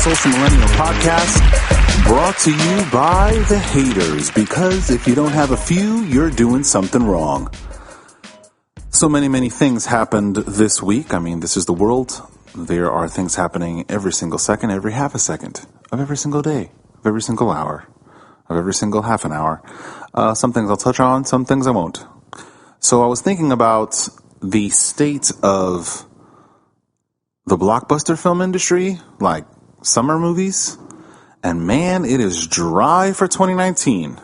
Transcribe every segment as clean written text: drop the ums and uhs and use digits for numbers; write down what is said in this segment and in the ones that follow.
Social Millennial Podcast, brought to you by the haters, because if you don't have a few, you're doing something wrong. So many things happened this week. I mean, this is the world. There are things happening every single second, every half a second, of every single day, of every single hour, of every single half an hour. Some things I'll touch on, some things I won't. So I was thinking about the state of the blockbuster film industry, like summer movies, and man, it is dry for 2019.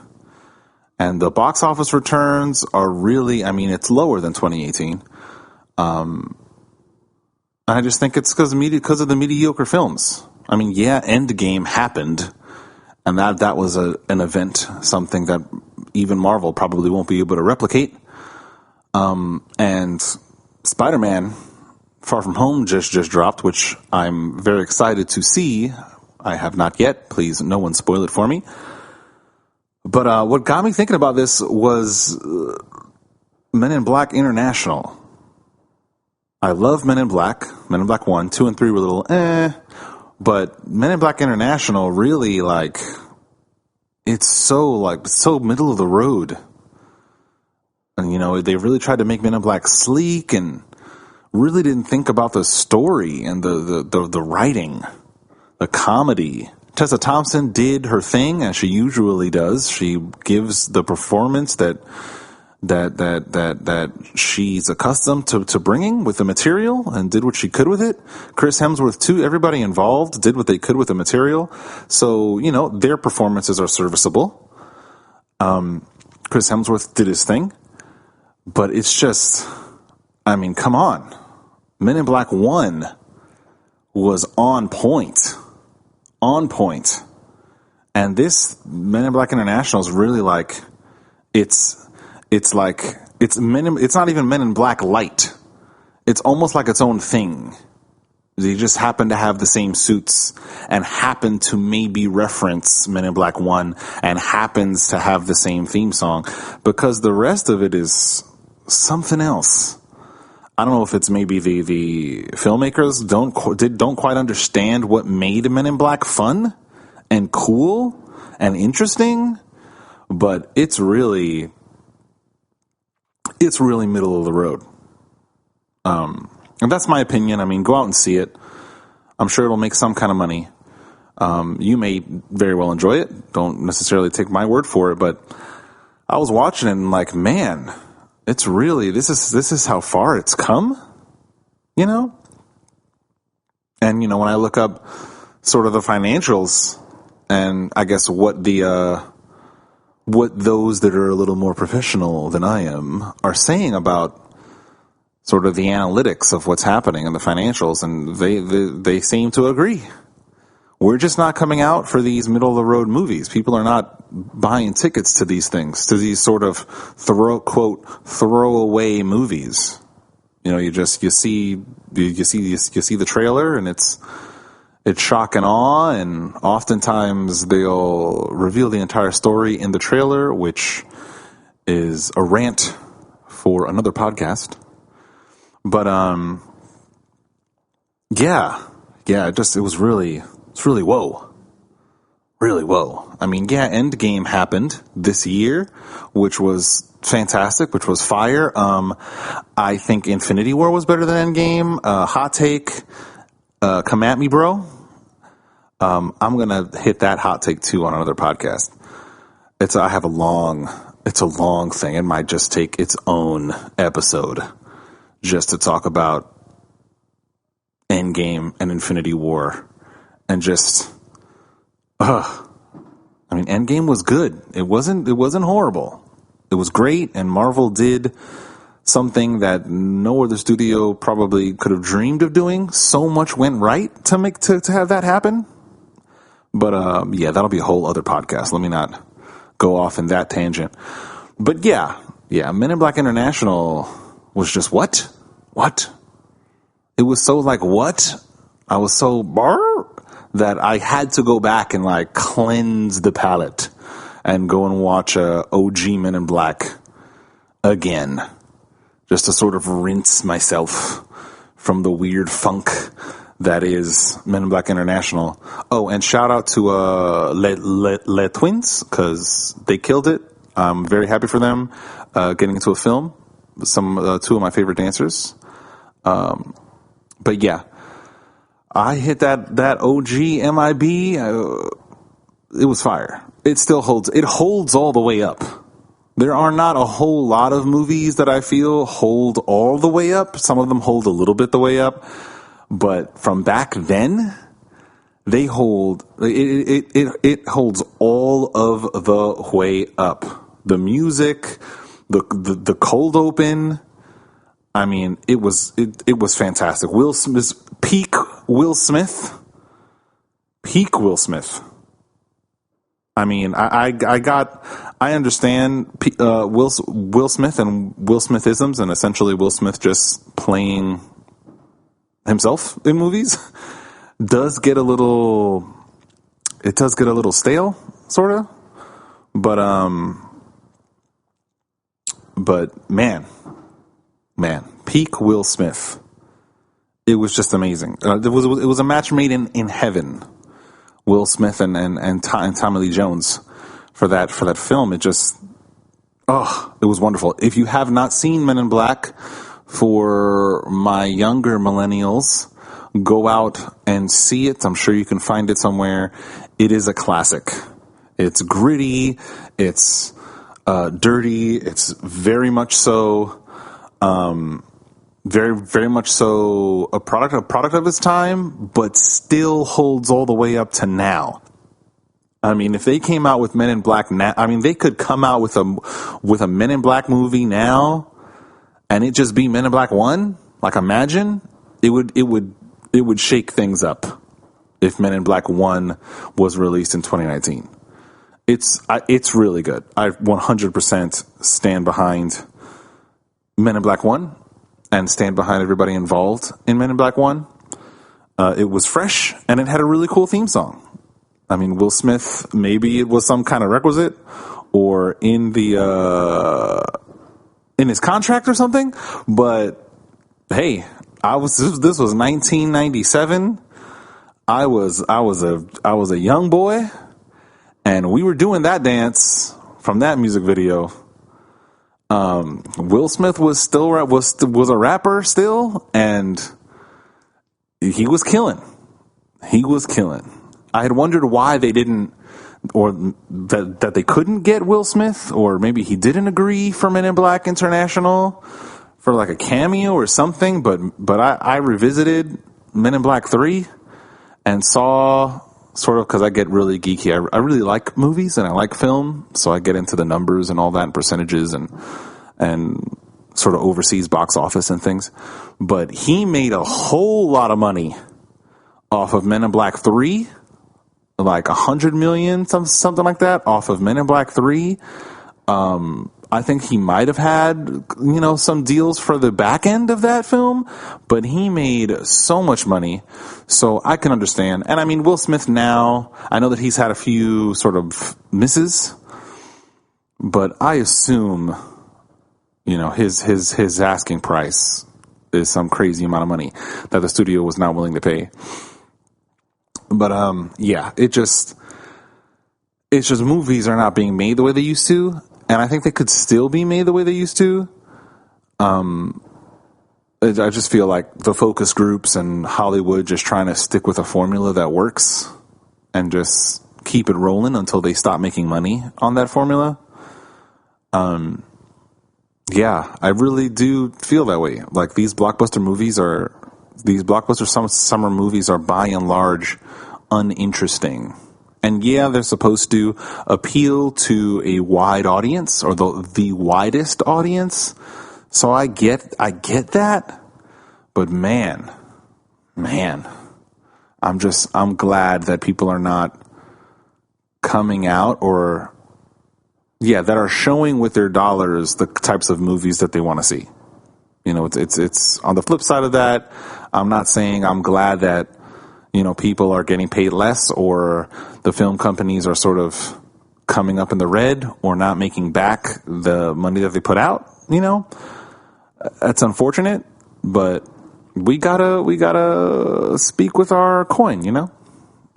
And the box office returns are really, I mean, it's lower than 2018. I just think it's because of the mediocre films. I mean, yeah, Endgame happened, and that was an event, something that even Marvel probably won't be able to replicate. And Spider-Man Far From Home just dropped, which I'm very excited to see. I have not yet. Please, no one spoil it for me. But what got me thinking about this was Men in Black International. I love Men in Black. Men in Black 1, 2, and 3 were a little but Men in Black International really, it's so middle of the road. And, you know, they really tried to make Men in Black sleek and really didn't think about the story and the writing, the comedy. Tessa Thompson did her thing, as she usually does. She gives the performance that she's accustomed to bringing with the material, and did what she could with it. Chris Hemsworth too. Everybody involved did what they could with the material. So, you know, their performances are serviceable. Chris Hemsworth did his thing, but it's just, I mean, come on. Men in Black 1 was on point. And this Men in Black International is really it's not even Men in Black Light. It's almost like its own thing. They just happen to have the same suits and happen to maybe reference Men in Black 1 and happens to have the same theme song, because the rest of it is something else. I don't know if it's maybe the filmmakers don't quite understand what made Men in Black fun and cool and interesting, but it's really middle of the road. And that's my opinion. I mean, go out and see it. I'm sure it'll make some kind of money. You may very well enjoy it. Don't necessarily take my word for it, but I was watching it and man, it's really, this is how far it's come, you know? And, you know, when I look up sort of the financials and I guess what those that are a little more professional than I am are saying about sort of the analytics of what's happening in the financials, and they seem to agree. We're just not coming out for these middle-of-the-road movies. People are not buying tickets to these things, to these sort of throwaway movies. You know, you see the trailer, and it's shock and awe, and oftentimes they'll reveal the entire story in the trailer, which is a rant for another podcast. But it was really whoa. I mean, yeah, Endgame happened this year, which was fantastic, which was fire. I think Infinity War was better than Endgame. Hot take, come at me, bro. I'm gonna hit that hot take too on another podcast. It's a long thing. It might just take its own episode just to talk about Endgame and Infinity War, and just, I mean, Endgame was good. It wasn't horrible. It was great, and Marvel did something that no other studio probably could have dreamed of doing. So much went right to have that happen. But yeah, that'll be a whole other podcast. Let me not go off in that tangent. But yeah, Men in Black International was just what? It was so what? I was so that I had to go back and cleanse the palate and go and watch OG Men in Black again, just to sort of rinse myself from the weird funk that is Men in Black International. Oh, and shout out to Les Twins, because they killed it. I'm very happy for them getting into a film. Two of my favorite dancers. But yeah, I hit that OG MIB. It was fire. It still holds. It holds all the way up. There are not a whole lot of movies that I feel hold all the way up. Some of them hold a little bit the way up. But from back then, they hold it holds all of the way up. The music, the cold open. I mean, it was fantastic. Will Smith, peak Will Smith. I mean, I understand Will Smith and Will Smithisms, and essentially Will Smith just playing himself in movies does get a little stale, sort of. But man, peak Will Smith. It was just amazing. It was a match made in heaven. Will Smith and Tommy Lee Jones for that film. It was wonderful. If you have not seen Men in Black, for my younger millennials, go out and see it. I'm sure you can find it somewhere. It is a classic. It's gritty. It's dirty. It's very much so, very, very much so a product of its time, but still holds all the way up to now. I mean, if they came out with Men in Black now, I mean, they could come out with a Men in Black movie now, and it just be Men in Black 1. Like, imagine it would shake things up if Men in Black 1 was released in 2019. It's really good. I 100% stand behind Men in Black 1 and stand behind everybody involved in Men in Black 1. It was fresh, and it had a really cool theme song. I mean, Will Smith, maybe it was some kind of requisite or in his contract or something, but hey, this was 1997. I was a young boy, and we were doing that dance from that music video. Will Smith was a rapper still, and he was killing. I had wondered why they didn't, or that they couldn't get Will Smith, or maybe he didn't agree for Men in Black International for like a cameo or something. But I revisited Men in Black 3 and saw, sort of, because I get really geeky. I really like movies and I like film, so I get into the numbers and all that and percentages and sort of overseas box office and things. But he made a whole lot of money off of Men in Black 3, like $100 million, something like that, off of Men in Black 3. I think he might have had, some deals for the back end of that film, but he made so much money, so I can understand. And I mean, Will Smith now, I know that he's had a few sort of misses, but I assume, his asking price is some crazy amount of money that the studio was not willing to pay. But yeah, it's just movies are not being made the way they used to, and I think they could still be made the way they used to. I just feel like the focus groups and Hollywood just trying to stick with a formula that works and just keep it rolling until they stop making money on that formula. Yeah, I really do feel that way. Like, these blockbuster summer movies are by and large uninteresting. And yeah, they're supposed to appeal to a wide audience, or the widest audience. So I get that. But man, I'm glad that people are not coming out, that are showing with their dollars the types of movies that they want to see. It's on the flip side of that. I'm not saying I'm glad that, people are getting paid less, or the film companies are sort of coming up in the red or not making back the money that they put out. That's unfortunate, but we gotta speak with our coin,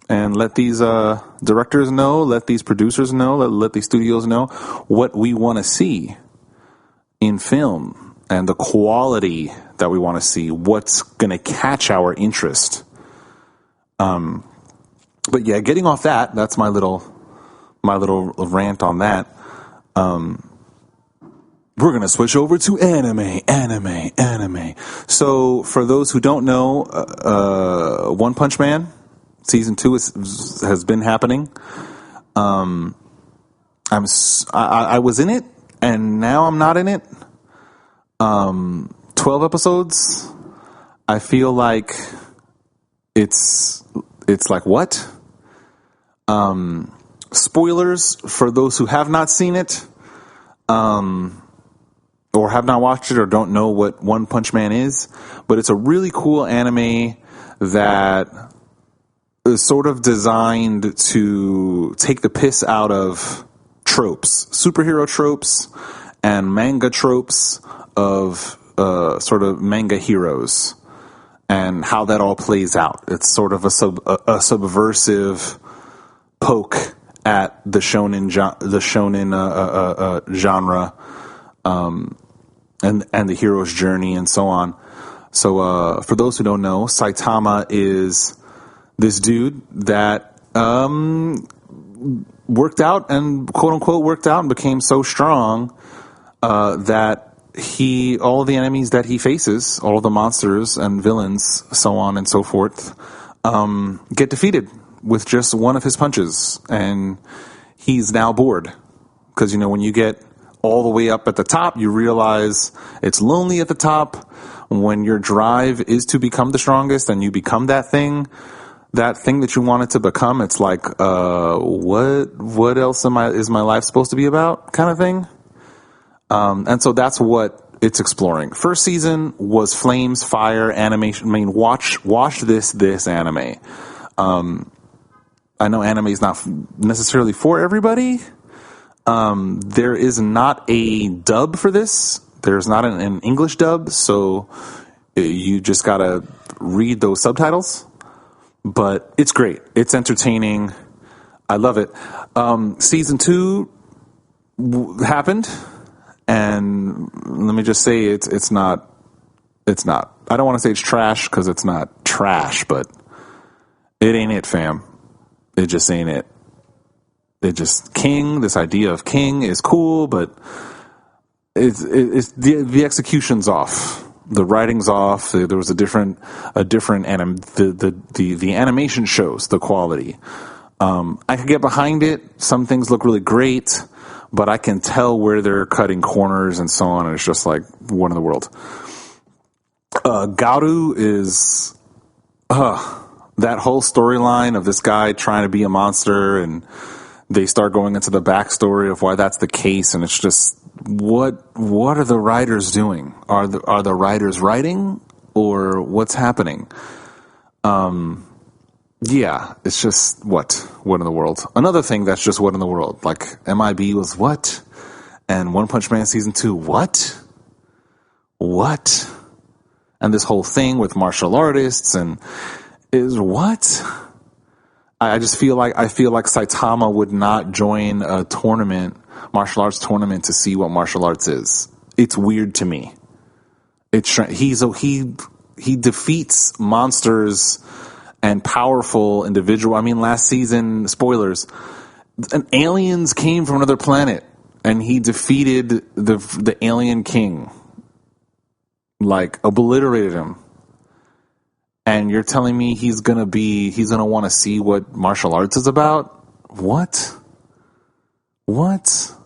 and let these directors know, let these producers know, let these studios know what we want to see in film and the quality that we want to see, what's going to catch our interest. But yeah, getting off that's my little rant on that. We're going to switch over to anime. So for those who don't know, One Punch Man season 2 has been happening. I was in it and now I'm not in it. 12 episodes. I feel like it's like what? Spoilers for those who have not seen it, or have not watched it or don't know what One Punch Man is, but it's a really cool anime that is sort of designed to take the piss out of tropes, superhero tropes and manga tropes of sort of manga heroes and how that all plays out. It's sort of a subversive poke at the shonen genre, and the hero's journey and so on. So for those who don't know, Saitama is this dude that worked out and quote unquote worked out and became so strong that all of the enemies that he faces, all of the monsters and villains, so on and so forth, get defeated with just one of his punches. And he's now bored. Because, when you get all the way up at the top, you realize it's lonely at the top. When your drive is to become the strongest and you become that thing that you wanted to become, it's like, what else is my life supposed to be about, kind of thing. And so that's what it's exploring. First season was flames, fire, animation. I mean, watch this anime. I know anime is not necessarily for everybody. There is not a dub for this. There's not an English dub, so you just gotta read those subtitles. But it's great. It's entertaining. I love it. Season 2 happened. And let me just say, it's not. I don't want to say it's trash because it's not trash, but it ain't it, fam. It just ain't it. This idea of King is cool, but it's the execution's off. The writing's off. There was the animation shows the quality. I could get behind it. Some things look really great, but I can tell where they're cutting corners and so on, and it's just like, what in the world? Garu is that whole storyline of this guy trying to be a monster, and they start going into the backstory of why that's the case, and it's just, what are the writers doing? Are the writers writing, or what's happening? Yeah, it's just what in the world? Another thing that's just what in the world. Like, MIB was what? And One Punch Man Season 2, what? And this whole thing with martial artists and is what? I just feel like Saitama would not join a martial arts tournament, to see what martial arts is. It's weird to me. He defeats monsters and powerful individual. I mean, last season, spoilers, aliens came from another planet, and he defeated the alien king, like obliterated him. And you're telling me he's gonna want to see what martial arts is about? What?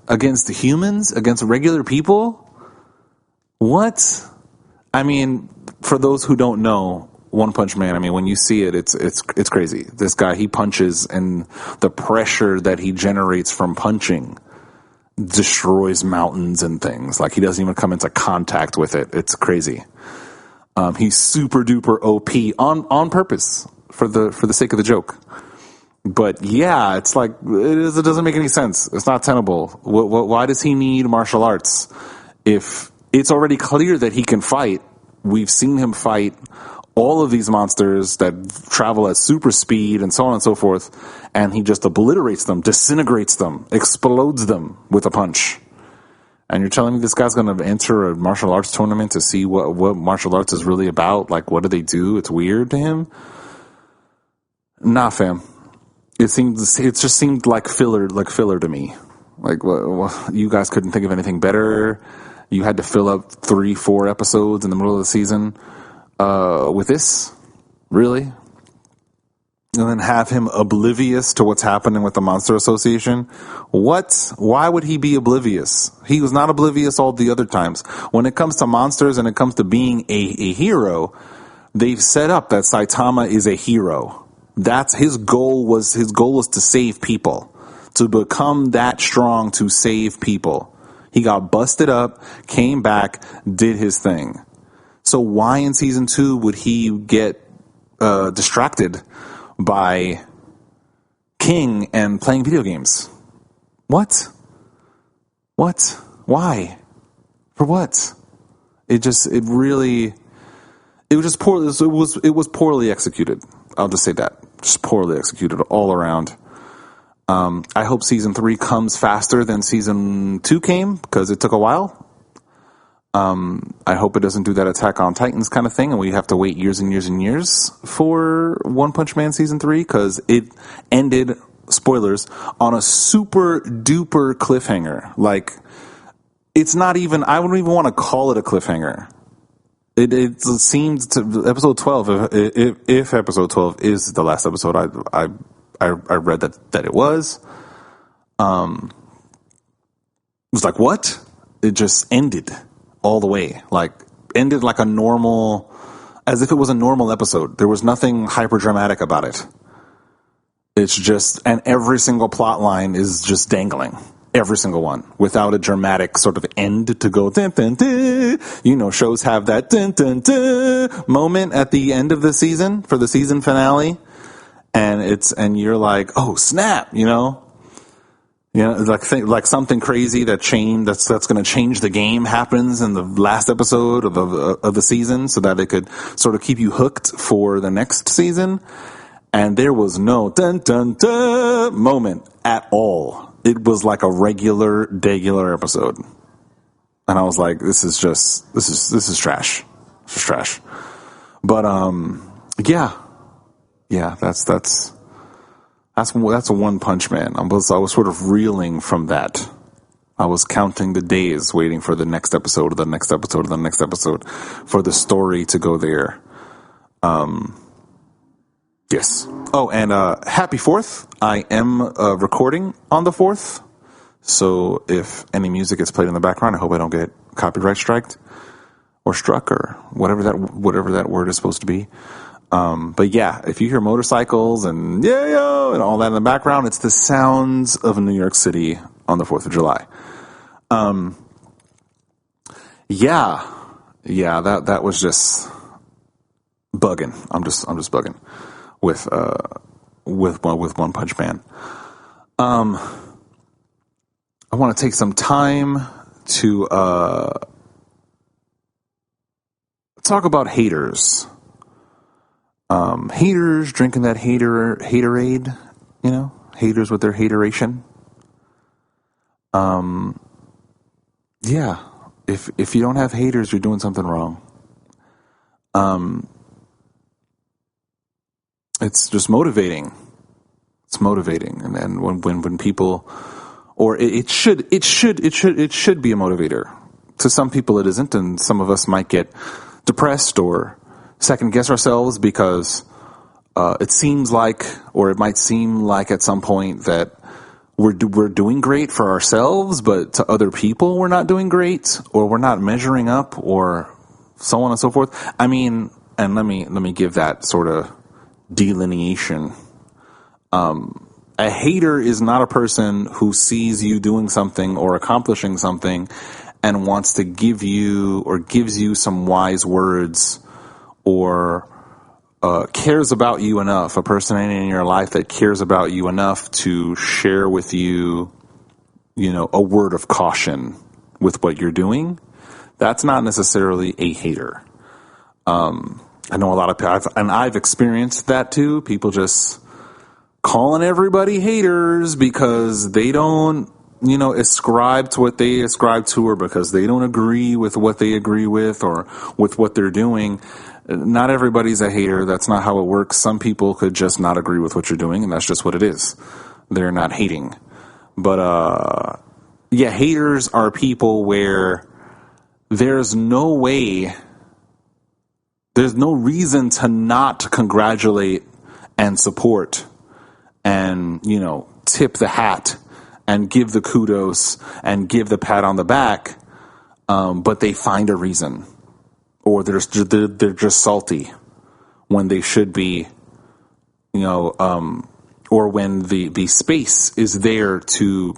Against the humans? Against regular people? What? I mean, for those who don't know, One Punch Man, I mean, when you see it, it's crazy. This guy, he punches, and the pressure that he generates from punching destroys mountains and things. Like, he doesn't even come into contact with it. It's crazy. He's super duper OP on purpose for the sake of the joke. But yeah, it's like, it doesn't make any sense. It's not tenable. Why does he need martial arts if it's already clear that he can fight? we've seen him fight all of these monsters that travel at super speed and so on and so forth, and he just obliterates them, disintegrates them, explodes them with a punch. And you're telling me this guy's going to enter a martial arts tournament to see what martial arts is really about? Like, what do they do? It's weird to him? Nah, fam. It just seemed like filler to me. Like, you guys couldn't think of anything better. You had to fill up 3-4 episodes in the middle of the season with this? Really? And then have him oblivious to what's happening with the Monster Association? What? Why would he be oblivious? He was not oblivious all the other times. When it comes to monsters and it comes to being a hero, they've set up that Saitama is a hero. That's his goal was to save people. To become that strong to save people. He got busted up, came back, did his thing. So why in season 2 would he get distracted by King and playing video games? What? Why? For what? It was poorly executed. I'll just say that. Just poorly executed all around. I hope season 3 comes faster than season 2 came, because it took a while. I hope it doesn't do that Attack on Titans kind of thing, and we have to wait years and years and years for One Punch Man season 3, because it ended, spoilers, on a super duper cliffhanger. Like, it's not even, I wouldn't even want to call it a cliffhanger. It seems to episode 12. If episode 12 is the last episode, I read that it was. It was like, what? It just ended all the way. Like, ended like a normal, as if it was a normal episode. There was nothing hyper dramatic about it. It's just, and every single plot line is just dangling. Every single one, without a dramatic sort of end to go, dun, dun, dun. You know, shows have that dun, dun, dun moment at the end of the season for the season finale. And you're like, oh snap, you know, like something crazy that's going to change the game happens in the last episode of the season, so that it could sort of keep you hooked for the next season. And there was no dun dun dun moment at all. It was like a regular episode. And I was like, this is trash. This is trash. But, yeah, that's a One Punch Man. I was sort of reeling from that. I was counting the days, waiting for the next episode, for the story to go there. Yes. Oh, and happy 4th. I am recording on the 4th. So if any music gets played in the background, I hope I don't get copyright striked or struck or whatever that word is supposed to be. But yeah, if you hear motorcycles and yeah, and all that in the background, it's the sounds of New York City on the 4th of July. Yeah, that was just bugging. I'm just bugging with One Punch Man. I want to take some time to talk about haters. Haters drinking that haterade, you know, haters with their hateration. Yeah, if you don't have haters, you're doing something wrong. It's just motivating. It's motivating, and then when people, or it should be a motivator. To some people, it isn't, and some of us might get depressed or second guess ourselves because it seems like, or it might seem like at some point that we're doing great for ourselves, but to other people we're not doing great, or we're not measuring up, or so on and so forth. I mean, and let me give that sort of delineation. A hater is not a person who sees you doing something or accomplishing something and wants to give you or gives you some wise words or cares about you enough, a person in your life that cares about you enough to share with you, you know, a word of caution with what you're doing. That's not necessarily a hater. I know a lot of people, and I've experienced that too. People just calling everybody haters because they don't, ascribe to what they ascribe to, or because they don't agree with what they agree with, or with what they're doing. Not everybody's a hater. That's not how it works. Some people could just not agree with what you're doing, and that's just what it is. They're not hating. But, haters are people where there's no reason to not congratulate and support and, tip the hat and give the kudos and give the pat on the back, but they find a reason. Or they're just salty when they should be, or when the space is there to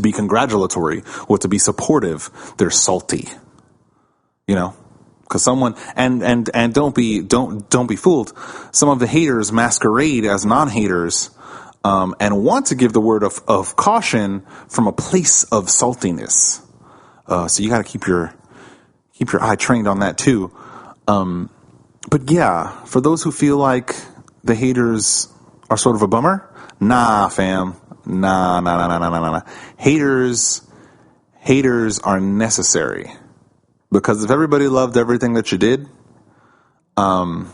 be congratulatory or to be supportive, they're salty, because someone, and don't be fooled. Some of the haters masquerade as non-haters, and want to give the word of caution from a place of saltiness. So you got to keep your eye trained on that too. But yeah, for those who feel like the haters are sort of a bummer, nah, fam. Nah. Haters are necessary. Because if everybody loved everything that you did, I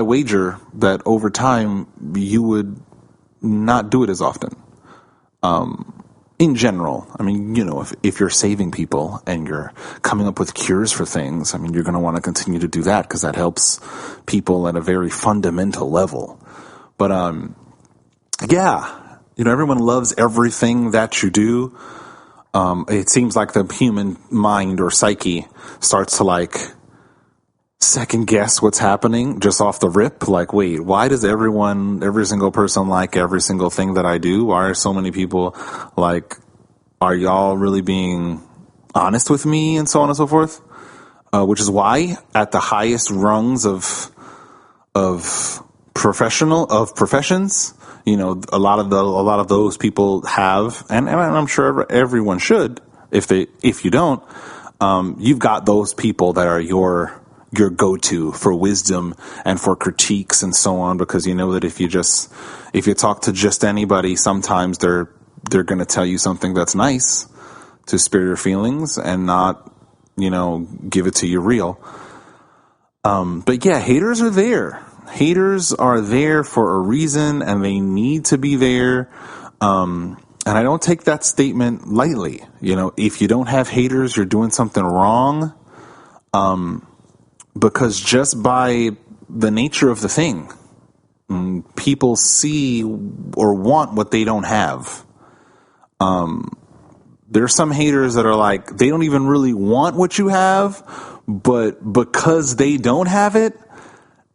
wager that over time you would not do it as often. In general, I mean, if you're saving people and you're coming up with cures for things, I mean, you're going to want to continue to do that because that helps people at a very fundamental level. But, everyone loves everything that you do. It seems like the human mind or psyche starts to second guess what's happening just off the rip. Like, wait, why does every single person like every single thing that I do? Why are so many people are y'all really being honest with me, and so on and so forth? Which is why at the highest rungs of professions, a lot of those people have, and I'm sure everyone should. If you don't, you've got those people that are your go-to for wisdom and for critiques and so on, because you know that if you talk to just anybody, sometimes they're going to tell you something that's nice to spare your feelings and not, give it to you real. But yeah, haters are there. Haters are there for a reason, and they need to be there. And I don't take that statement lightly. If you don't have haters, you're doing something wrong. Because just by the nature of the thing, people see or want what they don't have. There are some haters that are they don't even really want what you have, but because they don't have it,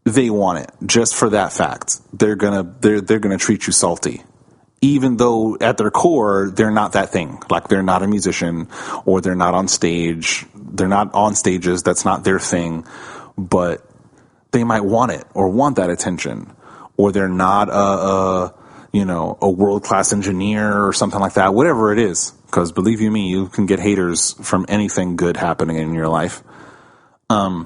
they want it just for that fact. They're gonna treat you salty, even though at their core they're not that thing. They're not a musician, or they're not on stage. They're not on stages. That's not their thing. But they might want it or want that attention, or they're not a world-class engineer or something like that. Whatever it is, because believe you me, you can get haters from anything good happening in your life. They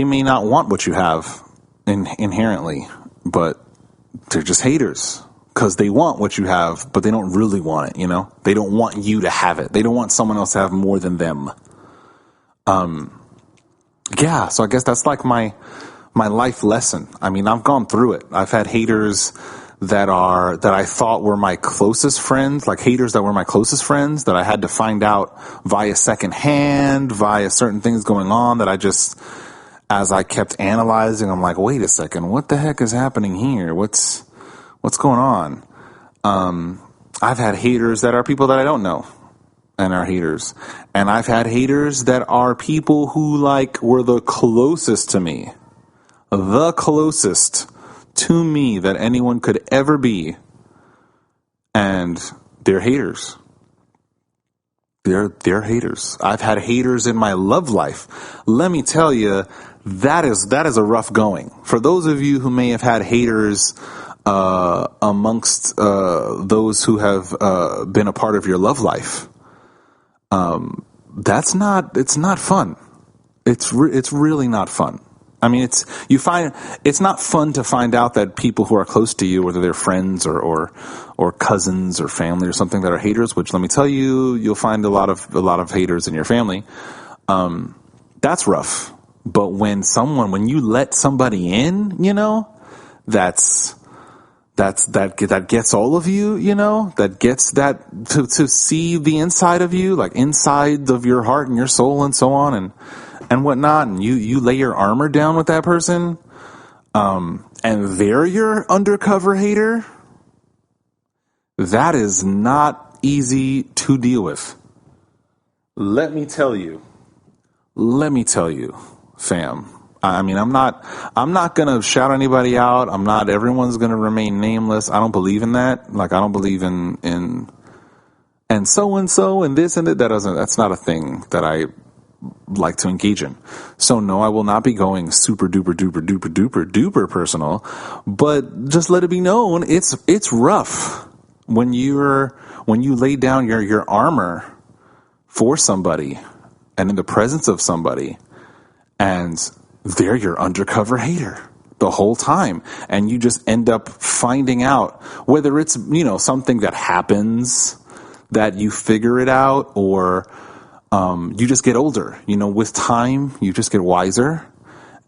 may not want what you have inherently, but they're just haters because they want what you have, but they don't really want it. They don't want you to have it. They don't want someone else to have more than them. So I guess that's my life lesson. I mean, I've gone through it. I've had haters that I thought were my closest friends, haters that were my closest friends that I had to find out via secondhand, via certain things going on that I just, as I kept analyzing, I'm like, wait a second, what the heck is happening here? What's going on? I've had haters that are people that I don't know and are haters. And I've had haters that are people who were the closest to me. The closest to me that anyone could ever be, and they're haters. They're haters. I've had haters in my love life. Let me tell you, that is a rough going. For those of you who may have had haters amongst those who have been a part of your love life, it's not fun. It's really not fun. I mean, it's not fun to find out that people who are close to you, whether they're friends or cousins or family or something, that are haters, which, let me tell you, you'll find a lot of haters in your family. That's rough. But when you let somebody in, that gets all of you, that gets that to see the inside of you, like inside of your heart and your soul and so on and whatnot. And you lay your armor down with that person, and they're your undercover hater. That is not easy to deal with. Let me tell you, fam. I mean, I'm not gonna shout anybody out. Everyone's gonna remain nameless. I don't believe in that. Like, I don't believe in and so and this and that. That's not a thing that I like to engage in. So no, I will not be going super duper duper duper duper duper personal, but just let it be known, it's rough when you lay down your armor for somebody and in the presence of somebody, and they're your undercover hater the whole time. And you just end up finding out, whether it's, something that happens that you figure it out, or you just get older. With time, you just get wiser,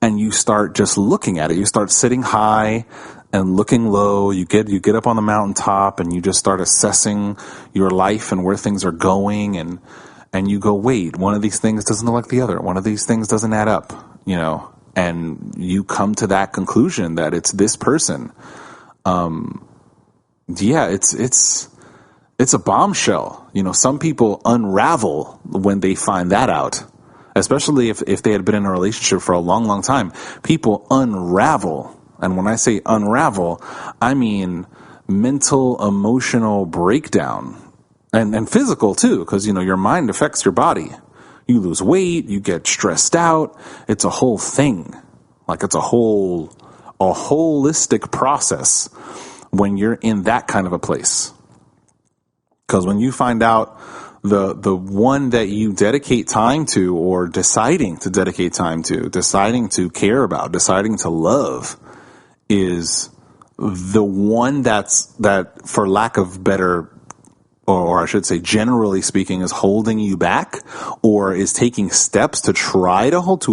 and you start just looking at it. You start sitting high and looking low. You get up on the mountaintop, and you just start assessing your life and where things are going, and you go, wait, one of these things doesn't look like the other. One of these things doesn't add up, and you come to that conclusion that it's this person. It's a bombshell. Some people unravel when they find that out, especially if they had been in a relationship for a long, long time. People unravel. And when I say unravel, I mean mental, emotional breakdown, and physical too, because, your mind affects your body. You lose weight, you get stressed out. It's a whole thing. Like, it's a holistic process when you're in that kind of a place. Because when you find out the one that you dedicate time to, or deciding to dedicate time to, deciding to care about, deciding to love, is the one that, for lack of better, or I should say, generally speaking, is holding you back, or is taking steps to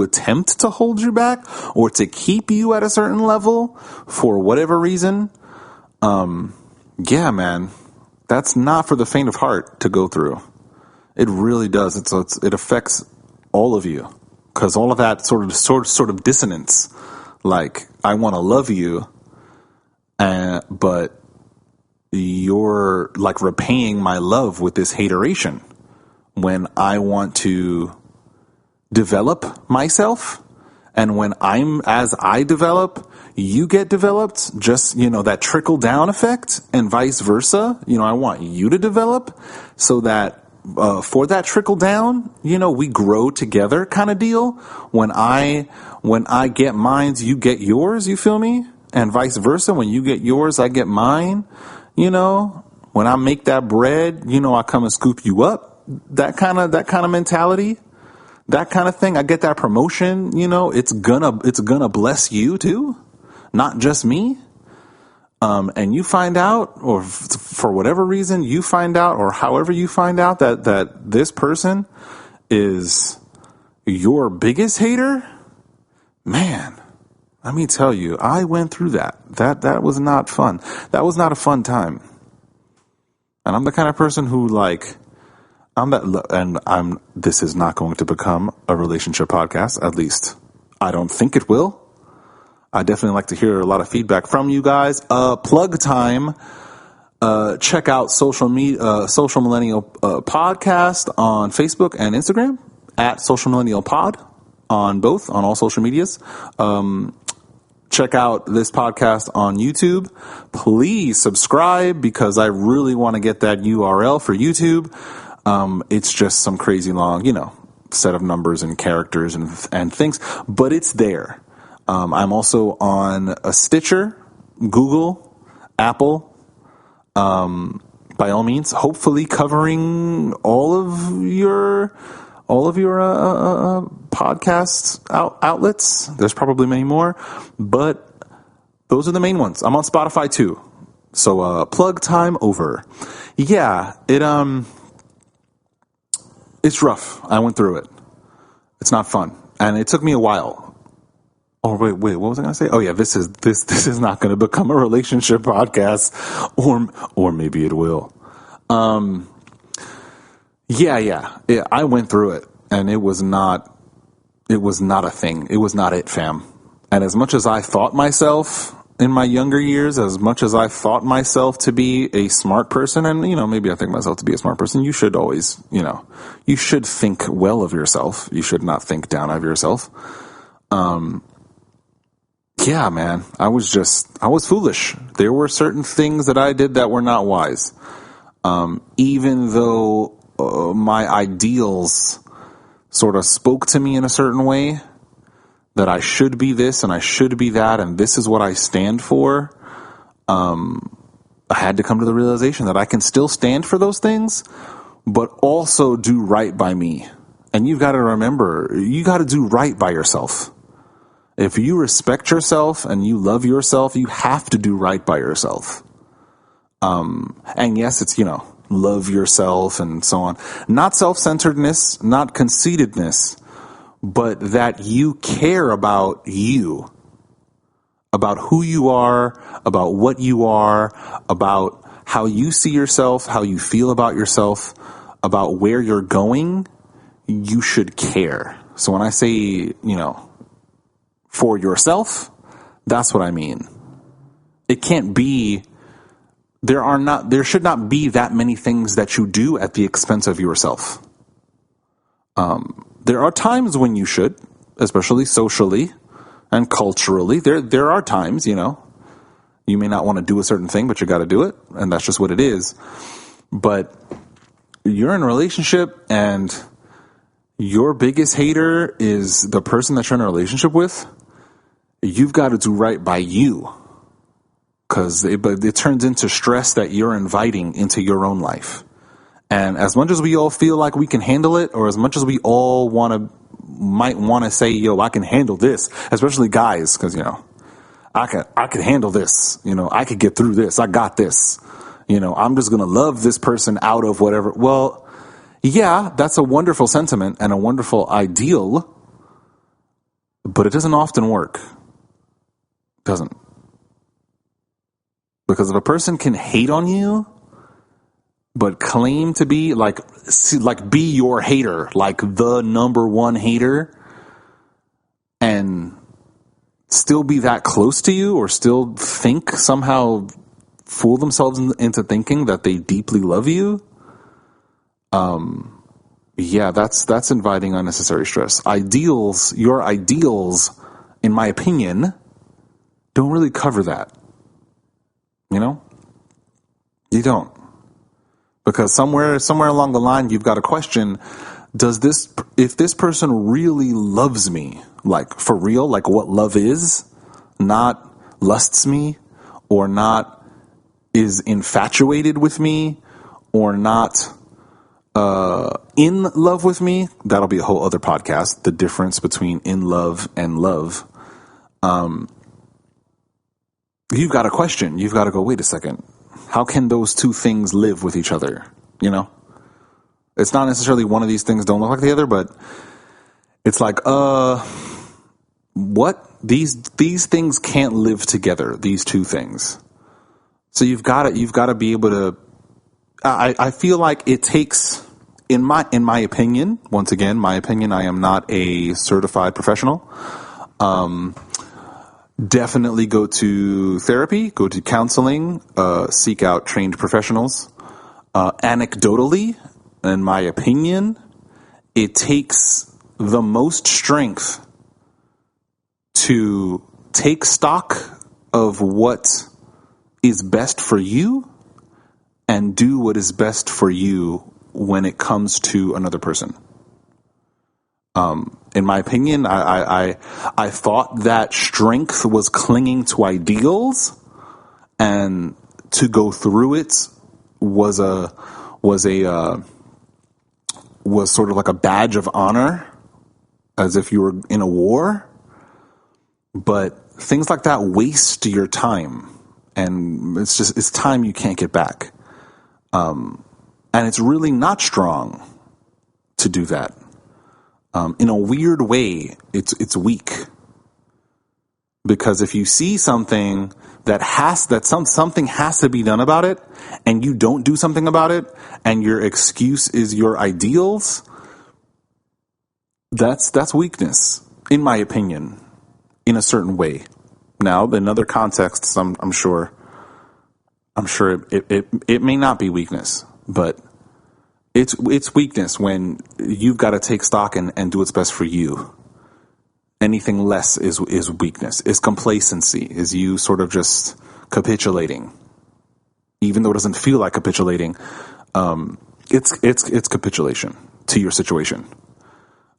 attempt to hold you back, or to keep you at a certain level for whatever reason. Yeah, man, that's not for the faint of heart to go through. It really does. It affects all of you, because all of that sort of dissonance. Like, I want to love you, but you're like repaying my love with this hateration, when I want to develop myself, and as I develop, you get developed. Just, that trickle down effect, and vice versa. I want you to develop, so that for that trickle down, we grow together, kind of deal. When I get mine, you get yours. You feel me? And vice versa. When you get yours, I get mine. When I make that bread, I come and scoop you up. That kind of mentality, that kind of thing. I get that promotion. It's gonna bless you too, not just me. And you find out, or for whatever reason you find out, or however you find out that this person is your biggest hater, man. Let me tell you, I went through that. That was not fun. That was not a fun time. And I'm the kind of person who, this is not going to become a relationship podcast. At least I don't think it will. I definitely like to hear a lot of feedback from you guys. Plug time. Check out Social Millennial Podcast on Facebook and Instagram, at Social Millennial Pod, on all social medias. Check out this podcast on YouTube. Please subscribe, because I really want to get that URL for YouTube. It's just some crazy long, set of numbers and characters and things, but it's there. I'm also on a Stitcher, Google, Apple, by all means, hopefully covering all of your podcast outlets. There's probably many more, but those are the main ones. I'm on Spotify too. So plug time over. Yeah, it's rough. I went through it. It's not fun, and it took me a while. Oh wait, what was I going to say? Oh yeah, this is not going to become a relationship podcast, or maybe it will. Yeah, I went through it, and it was not a thing. It was not it, fam. And as much as I thought myself in my younger years, as much as I thought myself to be a smart person, and maybe I think myself to be a smart person, you should always, you should think well of yourself. You should not think down of yourself. Yeah, man, I was foolish. There were certain things that I did that were not wise. Even though my ideals sort of spoke to me in a certain way, that I should be this and I should be that and this is what I stand for, I had to come to the realization that I can still stand for those things, but also do right by me. And you've got to remember, you got to do right by yourself. If you respect yourself and you love yourself, you have to do right by yourself. And yes, it's, love yourself and so on. Not self-centeredness, not conceitedness, but that you care about you, about who you are, about what you are, about how you see yourself, how you feel about yourself, about where you're going. You should care. So when I say, for yourself, that's what I mean. It can't be, there should not be that many things that you do at the expense of yourself. There are times when you should, especially socially and culturally. There are times, you may not want to do a certain thing, but you got to do it, and that's just what it is. But you're in a relationship, and your biggest hater is the person that you're in a relationship with. You've got to do right by you, because it turns into stress that you're inviting into your own life. And as much as we all feel like we can handle it, or as much as we all might want to say, yo, I can handle this, especially guys, because, I could handle this, I could get through this. I got this, I'm just going to love this person out of whatever. Well, yeah, that's a wonderful sentiment and a wonderful ideal, but it doesn't often work. It doesn't. Because if a person can hate on you, but claim to be be your hater, like the number one hater, and still be that close to you, or still somehow fool themselves into thinking that they deeply love you, yeah, that's inviting unnecessary stress. Your ideals, in my opinion, don't really cover that. You don't. Because somewhere along the line, you've got to question, if this person really loves me, like for real, like what love is, not lusts me, or not is infatuated with me, or not in love with me, that'll be a whole other podcast, the difference between in love and love. You've got to question. You've got to go, wait a second. How can those two things live with each other? It's not necessarily one of these things don't look like the other, but it's like, what? These things can't live together, these two things. So you've got to be able to, I feel like it takes, in my opinion, once again, my opinion, I am not a certified professional. Definitely go to therapy, go to counseling, seek out trained professionals. Anecdotally, in my opinion, it takes the most strength to take stock of what is best for you and do what is best for you when it comes to another person. In my opinion, I thought that strength was clinging to ideals, and to go through it was sort of like a badge of honor, as if you were in a war. But things like that waste your time, and it's time you can't get back. And it's really not strong to do that. In a weird way, it's weak. Because if you see something something has to be done about it, and you don't do something about it, and your excuse is your ideals, that's weakness, in my opinion, in a certain way. Now, in other contexts, I'm sure it may not be weakness, but it's weakness when you've got to take stock and do what's best for you. Anything less is weakness, is complacency, is you sort of just capitulating, even though it doesn't feel like capitulating. It's capitulation to your situation.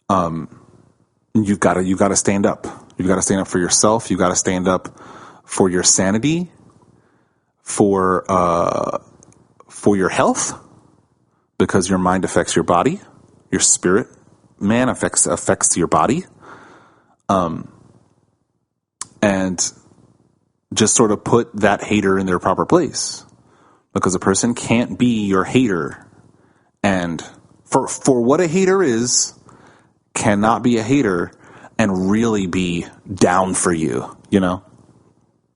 You've got to stand up. You've got to stand up for yourself. You've got to stand up for your sanity, for your health, because your mind affects your body, your spirit, man affects your body. And just sort of put that hater in their proper place, because a person can't be your hater. And for what a hater is, cannot be a hater and really be down for you,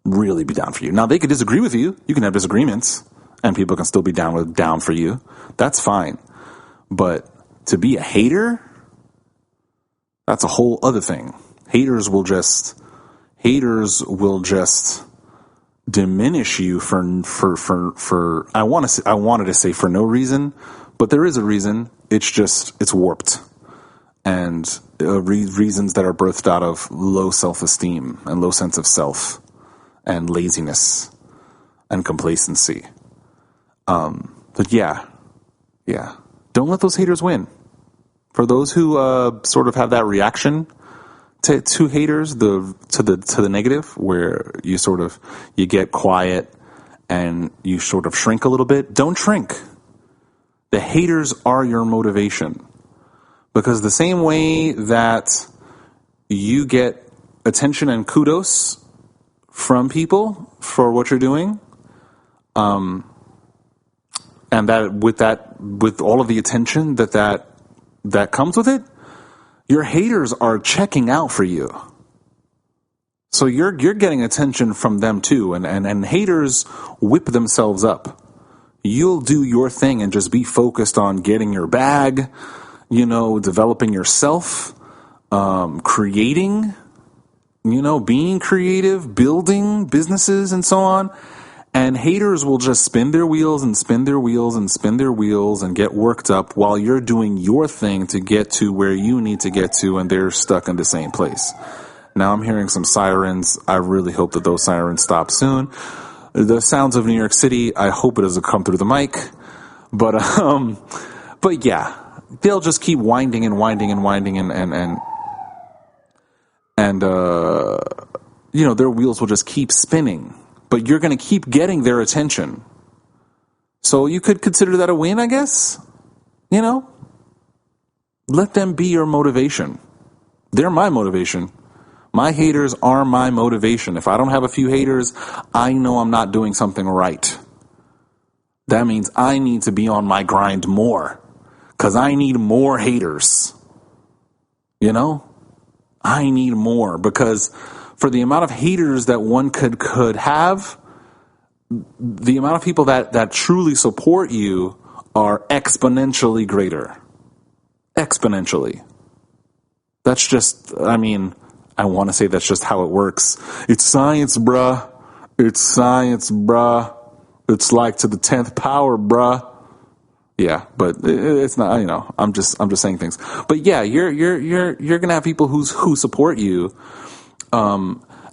really be down for you. Now, they could disagree with you. You can have disagreements and people can still be down for you. That's fine. But to be a hater, that's a whole other thing. Haters will just diminish you for I wanted to say for no reason, but there is a reason. It's warped, and reasons that are birthed out of low self-esteem and low sense of self and laziness and complacency. But yeah, don't let those haters win. For those who sort of have that reaction to haters, to the negative, where you get quiet and you sort of shrink a little bit, don't shrink. The haters are your motivation, because the same way that you get attention and kudos from people for what you're doing, and with all of the attention that comes with it, your haters are checking out for you. So you're getting attention from them too, and haters whip themselves up. You'll do your thing and just be focused on getting your bag, developing yourself, creating, being creative, building businesses and so on. And haters will just spin their wheels and spin their wheels and spin their wheels and get worked up while you're doing your thing to get to where you need to get to, and they're stuck in the same place. Now I'm hearing some sirens. I really hope that those sirens stop soon. The sounds of New York City, I hope it doesn't come through the mic. But yeah, they'll just keep winding and winding and winding and their wheels will just keep spinning. But you're going to keep getting their attention. So you could consider that a win, I guess. Let them be your motivation. They're my motivation. My haters are my motivation. If I don't have a few haters, I know I'm not doing something right. That means I need to be on my grind more, because I need more haters. I need more, because for the amount of haters that one could have, the amount of people that truly support you are exponentially greater. Exponentially. That's just, I want to say that's just how it works. It's science, bruh. It's science, bruh. It's like to the 10th power, bruh. Yeah, but it's not, I'm just saying things. But yeah, you're going to have people who support you,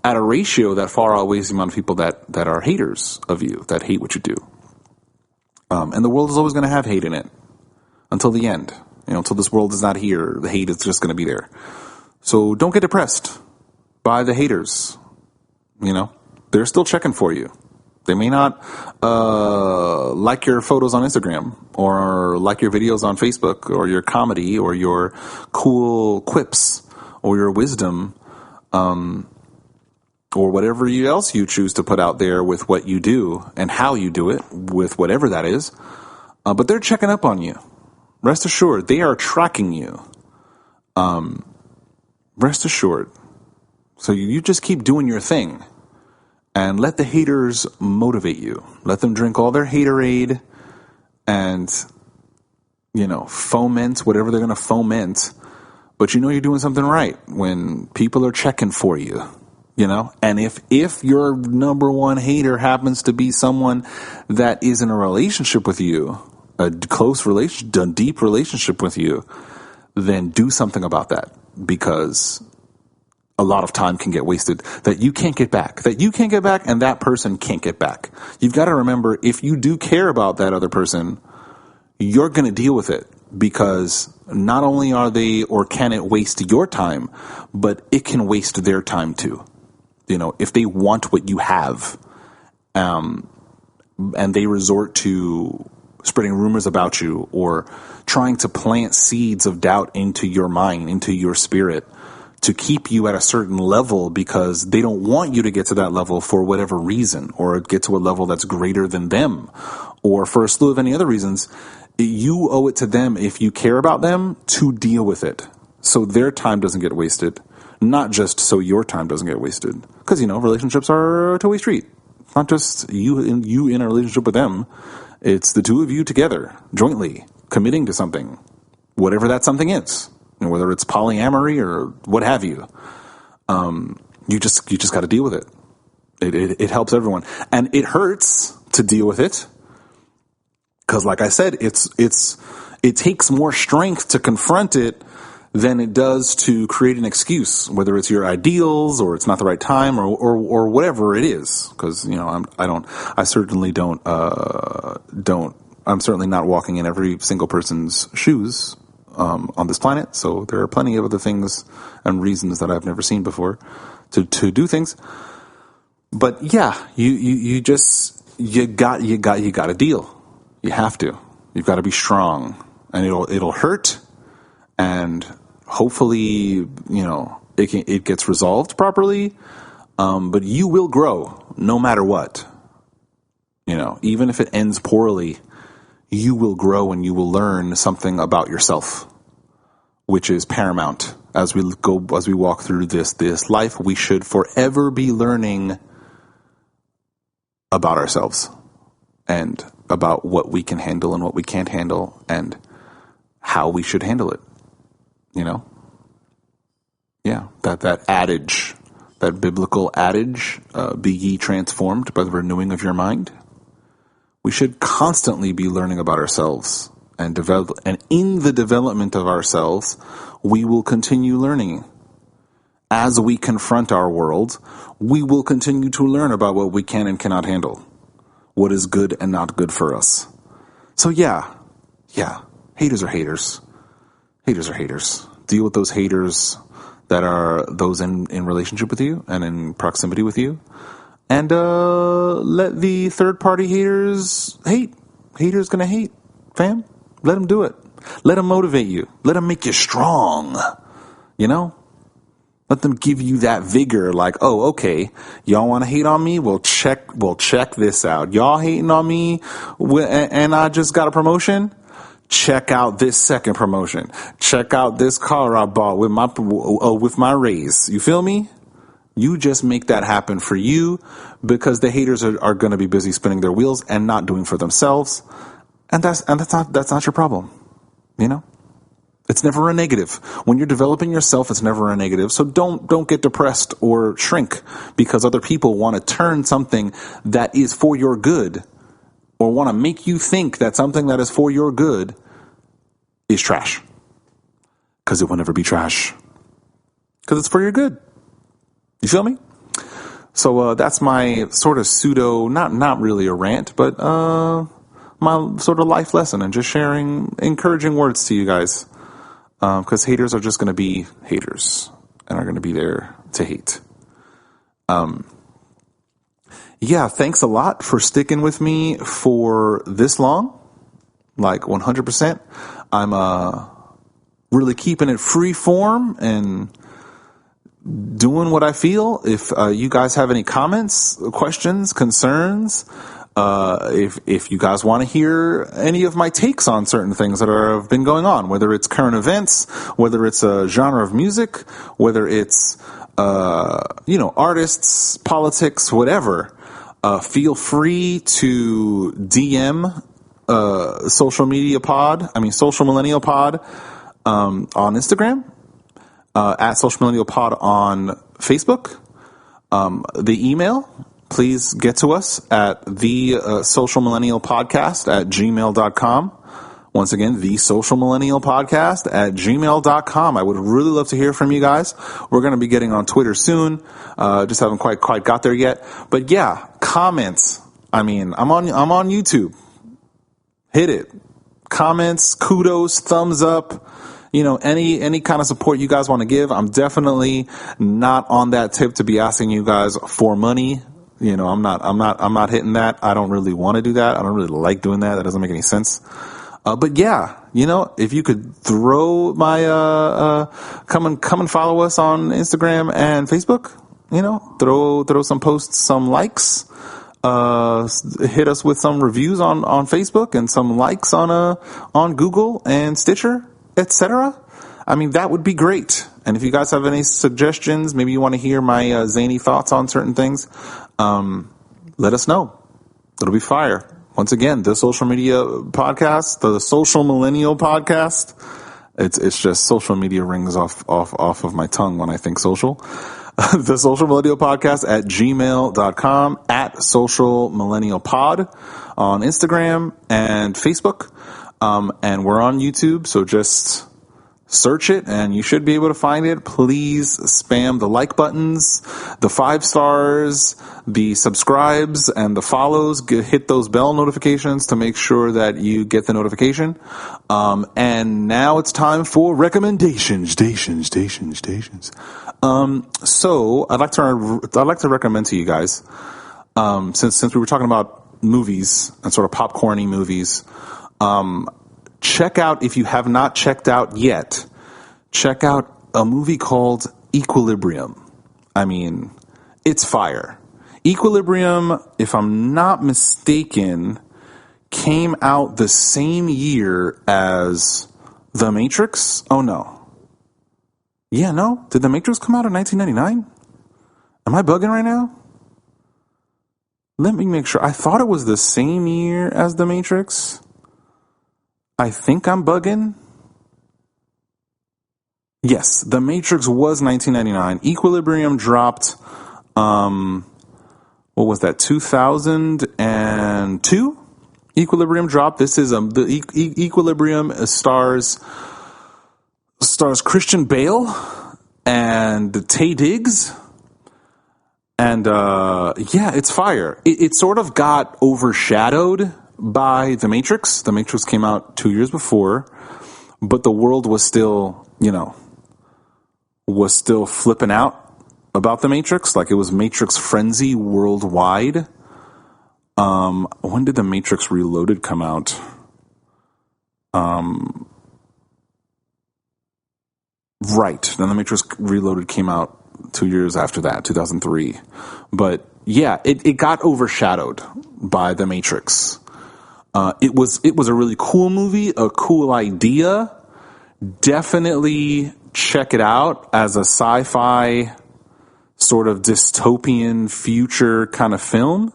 at a ratio that far outweighs the amount of people that are haters of you, that hate what you do. And the world is always going to have hate in it until the end. Until this world is not here, the hate is just going to be there. So don't get depressed by the haters. They're still checking for you. They may not like your photos on Instagram or like your videos on Facebook or your comedy or your cool quips or your wisdom or whatever else you choose to put out there with what you do and how you do it with whatever that is. But they're checking up on you. Rest assured, they are tracking you. Rest assured. So you just keep doing your thing. And let the haters motivate you. Let them drink all their haterade and, foment whatever they're going to foment. But you're doing something right when people are checking for you, And if your number one hater happens to be someone that is in a relationship with you, a close relation, a deep relationship with you, then do something about that, because a lot of time can get wasted that you can't get back, and that person can't get back. You've got to remember, if you do care about that other person, you're going to deal with it, because not only are they, or can it waste your time, but it can waste their time too. If they want what you have, and they resort to spreading rumors about you or trying to plant seeds of doubt into your mind, into your spirit, to keep you at a certain level because they don't want you to get to that level for whatever reason, or get to a level that's greater than them, or for a slew of any other reasons, you owe it to them, if you care about them, to deal with it so their time doesn't get wasted, not just so your time doesn't get wasted. Because, relationships are a two-way street. It's not just you in a relationship with them. It's the two of you together, jointly, committing to something, whatever that something is. Whether it's polyamory or what have you, you just got to deal with it. It helps everyone, and it hurts to deal with it because, like I said, it takes more strength to confront it than it does to create an excuse, whether it's your ideals or it's not the right time or whatever it is. Because I'm certainly not walking in every single person's shoes on this planet, so there are plenty of other things and reasons that I've never seen before to do things. But yeah, you got to deal. You have to. You've got to be strong, and it'll hurt, and hopefully it gets resolved properly. But you will grow no matter what. Even if it ends poorly, you will grow and you will learn something about yourself, which is paramount. As we walk through this life, we should forever be learning about ourselves and about what we can handle and what we can't handle and how we should handle it. Yeah, that adage, that biblical adage, be ye transformed by the renewing of your mind. We should constantly be learning about ourselves and in the development of ourselves, we will continue learning. As we confront our world, we will continue to learn about what we can and cannot handle, what is good and not good for us. So yeah, haters are haters. Haters are haters. Deal with those haters that are those in relationship with you and in proximity with you. And let the third-party haters hate. Haters gonna hate, fam. Let them do it. Let them motivate you. Let them make you strong. Let them give you that vigor. Like, oh, okay, y'all want to hate on me? Well, check this out. Y'all hating on me, and I just got a promotion. Check out this second promotion. Check out this car I bought with my raise. You feel me? You just make that happen for you, because the haters are going to be busy spinning their wheels and not doing for themselves, and that's not your problem. It's never a negative. When you're developing yourself, it's never a negative. So don't get depressed or shrink because other people want to turn something that is for your good, or want to make you think that something that is for your good is trash, because it will never be trash, because it's for your good. You feel me? So that's my sort of pseudo, not really a rant, but my sort of life lesson, and just sharing encouraging words to you guys, because haters are just going to be haters and are going to be there to hate. yeah, thanks a lot for sticking with me for this long, like 100%. I'm really keeping it free form and doing what I feel. If you guys have any comments, questions, concerns, if you guys want to hear any of my takes on certain things that have been going on, whether it's current events, whether it's a genre of music, whether it's artists, politics, whatever, feel free to DM Social Millennial Pod on Instagram, at Social Millennial Pod on Facebook. The email, please get to us at the Social Millennial Podcast at gmail.com. Once again, the Social Millennial Podcast at gmail.com. I would really love to hear from you guys. We're going to be getting on Twitter soon. Just haven't quite got there yet. But yeah, comments. I mean, I'm on YouTube. Hit it. Comments, kudos, thumbs up. Any kind of support you guys want to give. I'm definitely not on that tip to be asking you guys for money. I'm not hitting that. I don't really want to do that. I don't really like doing that. That doesn't make any sense. But yeah, if you could throw my, come and follow us on Instagram and Facebook, throw some posts, some likes, hit us with some reviews on Facebook and some likes on Google and Stitcher, etc. I mean, that would be great. And if you guys have any suggestions, maybe you want to hear my zany thoughts on certain things, let us know. It'll be fire. Once again, the social media podcast, the Social Millennial Podcast. It's just social media rings off of my tongue when I think social. The Social Millennial Podcast at gmail.com, at Social Millennial Pod on Instagram and Facebook. And we're on YouTube, so just search it and you should be able to find it. Please spam the like buttons, the 5 stars, the subscribes, and the follows. Hit those bell notifications to make sure that you get the notification. And now it's time for recommendations. So I'd like to recommend to you guys, since we were talking about movies and sort of popcorny movies, check out, if you have not checked out yet, check out a movie called Equilibrium. I mean, it's fire. Equilibrium, if I'm not mistaken, came out the same year as The Matrix. Oh, no. Yeah, no? Did The Matrix come out in 1999? Am I bugging right now? Let me make sure. I thought it was the same year as The Matrix. I think I'm bugging. Yes, The Matrix was 1999. Equilibrium dropped, what was that, 2002? Equilibrium dropped. This is the Equilibrium stars Christian Bale and Taye Diggs. And yeah, it's fire. It sort of got overshadowed by The Matrix. The Matrix came out 2 years before, but the world was still, flipping out about The Matrix. Like, it was Matrix frenzy worldwide. When did The Matrix Reloaded come out? Right. Then The Matrix Reloaded came out 2 years after that, 2003. But yeah, it got overshadowed by The Matrix. It was a really cool movie, a cool idea. Definitely check it out as a sci-fi sort of dystopian future kind of film.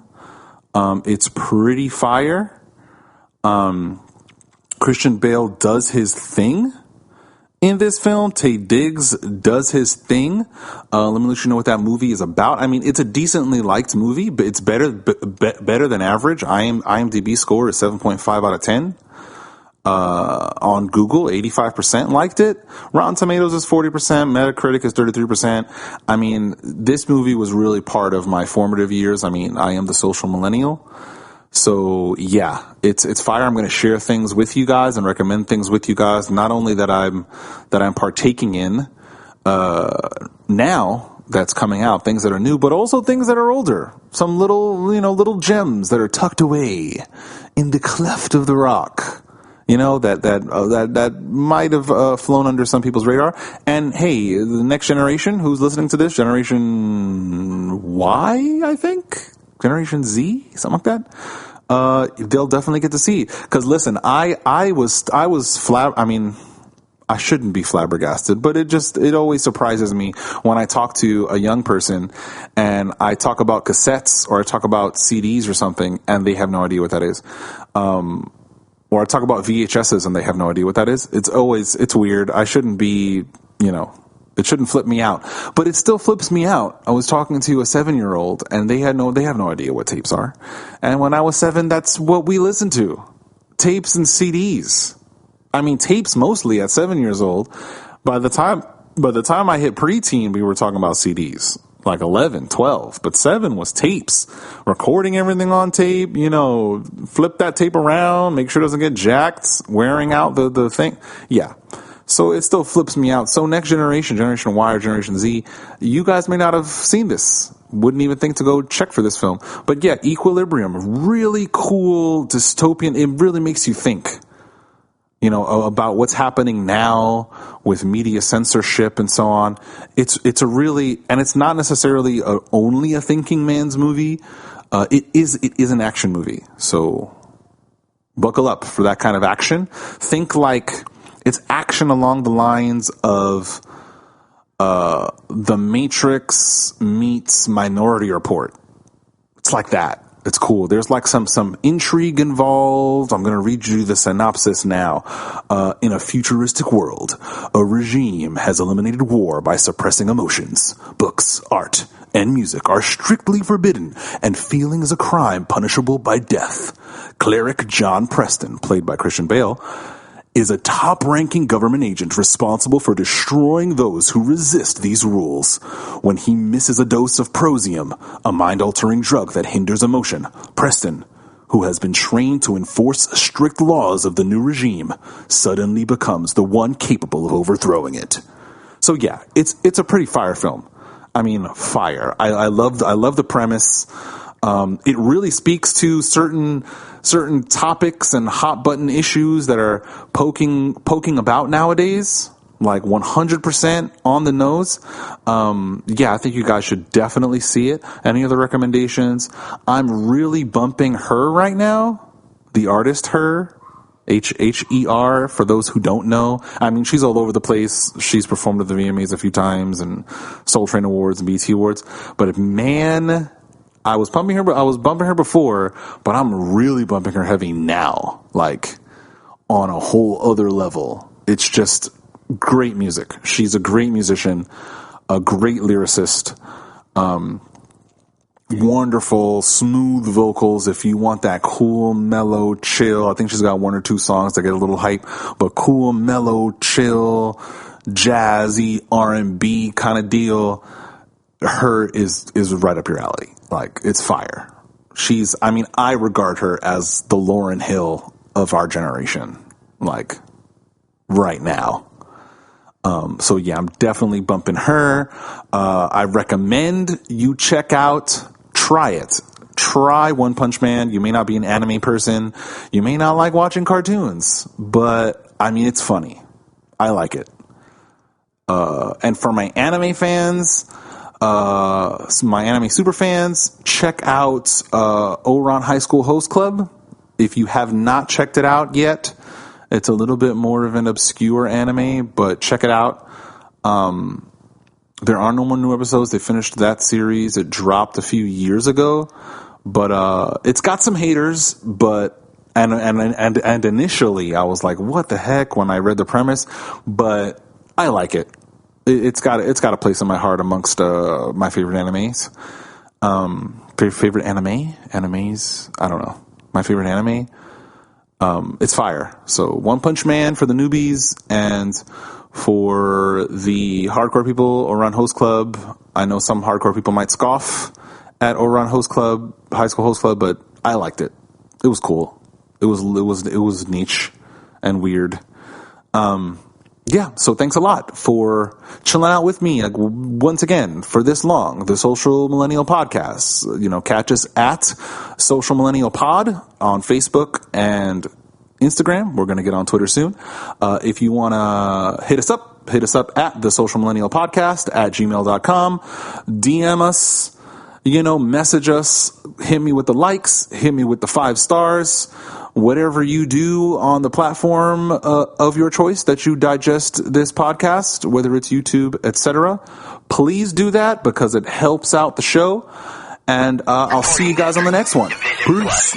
It's pretty fire. Christian Bale does his thing in this film. Taye Diggs does his thing. Let me let you know what that movie is about. I mean, it's a decently liked movie, but it's better than average. IMDb score is 7.5 out of 10. On Google, 85% liked it. Rotten Tomatoes is 40%. Metacritic is 33%. I mean, this movie was really part of my formative years. I mean, I am the social millennial. So yeah, it's fire. I'm going to share things with you guys and recommend things with you guys. Not only that I'm partaking in, now, that's coming out, things that are new, but also things that are older. Some little gems that are tucked away in the cleft of the rock. That might have flown under some people's radar. And hey, the next generation who's listening to this, Generation Y, I think, Generation Z, something like that. They'll definitely get to see. Because listen, I shouldn't be flabbergasted, but it always surprises me when I talk to a young person and I talk about cassettes or I talk about CDs or something and they have no idea what that is. Or I talk about VHSs and they have no idea what that is. It's weird. I shouldn't be, it shouldn't flip me out, but it still flips me out. I was talking to a 7-year-old and they have no idea what tapes are. And when I was 7, that's what we listened to. Tapes and CDs. I mean, tapes mostly at 7 years old. By the time I hit preteen, we were talking about CDs, like 11, 12, but 7 was tapes, recording everything on tape, flip that tape around, make sure it doesn't get jacked, wearing out the thing. Yeah. So it still flips me out. So next generation, Generation Y or Generation Z, you guys may not have seen this. Wouldn't even think to go check for this film. But yeah, Equilibrium, really cool dystopian. It really makes you think. About what's happening now with media censorship and so on. It's not necessarily only a thinking man's movie. It is an action movie. So buckle up for that kind of action. Think like it's action along the lines of The Matrix meets Minority Report. It's like that. It's cool. There's like some intrigue involved. I'm going to read you the synopsis now. In a futuristic world, a regime has eliminated war by suppressing emotions. Books, art, and music are strictly forbidden, and feeling is a crime punishable by death. Cleric John Preston, played by Christian Bale, is a top-ranking government agent responsible for destroying those who resist these rules. When he misses a dose of prosium, a mind-altering drug that hinders emotion, Preston, who has been trained to enforce strict laws of the new regime, suddenly becomes the one capable of overthrowing it. So yeah, it's a pretty fire film. I mean, fire. I love the premise. It really speaks to certain topics and hot button issues that are poking about nowadays, like 100% on the nose. I think you guys should definitely see it. Any other recommendations? I'm really bumping Her right now. The artist Her. Her, for those who don't know. I mean, she's all over the place. She's performed at the VMAs a few times and Soul Train Awards and BET Awards. But man, I was bumping her before, but I'm really bumping her heavy now, like on a whole other level. It's just great music. She's a great musician, a great lyricist, wonderful, smooth vocals. If you want that cool, mellow, chill, I think she's got 1 or 2 songs that get a little hype, but cool, mellow, chill, jazzy, R&B kind of deal. Her is right up your alley. Like, it's fire. I regard her as the Lauryn Hill of our generation, like right now. So yeah, I'm definitely bumping her. I recommend you try One Punch Man. You may not be an anime person. You may not like watching cartoons, but I mean, it's funny. I like it. And for my anime fans, my anime super fans, check out Ouran High School Host Club. If you have not checked it out yet, it's a little bit more of an obscure anime, but check it out. There are no more new episodes. They finished that series. It dropped a few years ago, but it's got some haters. But and initially I was like, what the heck, when I read the premise, but I like it. It's got a place in my heart amongst my favorite animes. Favorite animes? I don't know. My favorite anime. It's fire. So One Punch Man for the newbies, and for the hardcore people, Ouran Host Club. I know some hardcore people might scoff at Ouran Host Club, High School Host Club, but I liked it. It was cool. It was niche and weird. yeah, so thanks a lot for chilling out with me, like, once again, for this long, the Social Millennial Podcast. Catch us at Social Millennial Pod on Facebook and Instagram. We're going to get on Twitter soon. If you want to hit us up at the Social Millennial Podcast at gmail.com. DM us. Message us, hit me with the likes, hit me with the 5 stars, whatever you do on the platform of your choice that you digest this podcast, whether it's YouTube, etc. Please do that because it helps out the show. And I'll see you guys on the next one. Peace.